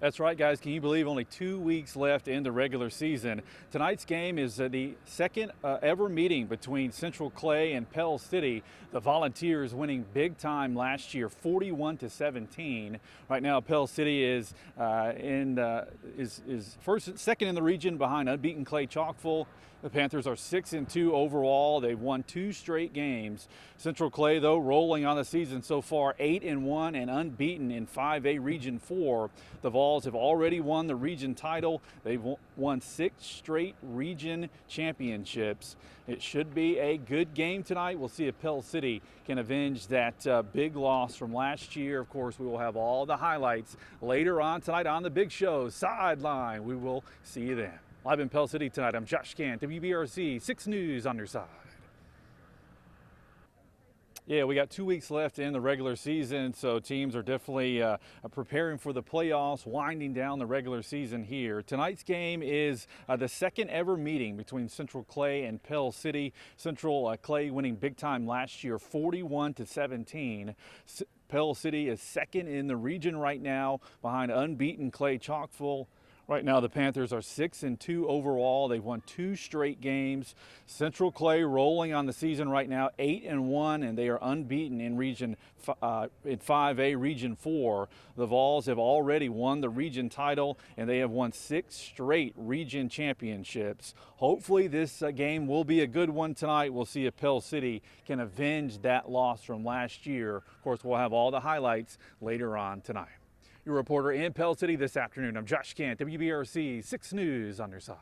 That's right, guys. Can you believe only 2 weeks left in the regular season? Tonight's game is the second ever meeting between Central Clay and Pell City. The Volunteers winning big time last year, 41-17. Right now, Pell City is second in the region behind unbeaten Clay Chalkville. The Panthers are 6-2 overall. They've won 2 straight games. Central Clay, though, rolling on the season so far, 8-1 and unbeaten in 5A Region 4. The Vols have already won the region title. They've won 6 straight region championships. It should be a good game tonight. We'll see if Pell City can avenge that big loss from last year. Of course, we will have all the highlights later on tonight on the big show, Sideline. We will see you then. Live in Pell City tonight, I'm Josh Guantt, WBRC 6 News on your side. Yeah, we got 2 weeks left in the regular season, so teams are definitely preparing for the playoffs, winding down the regular season here. Tonight's game is the second ever meeting between Central Clay and Pell City. Central Clay winning big time last year, 41-17. Pell City is second in the region right now behind unbeaten Clay Chalkville. Right now, the Panthers are 6-2 overall. They've won 2 straight games. Central Clay rolling on the season right now, 8-1, and they are unbeaten in in 5A Region 4. The Vols have already won the region title, and they have won 6 straight region championships. Hopefully, this game will be a good one tonight. We'll see if Pell City can avenge that loss from last year. Of course, we'll have all the highlights later on tonight. Your reporter in Pell City this afternoon, I'm Josh Guantt, WBRC 6 News on your side.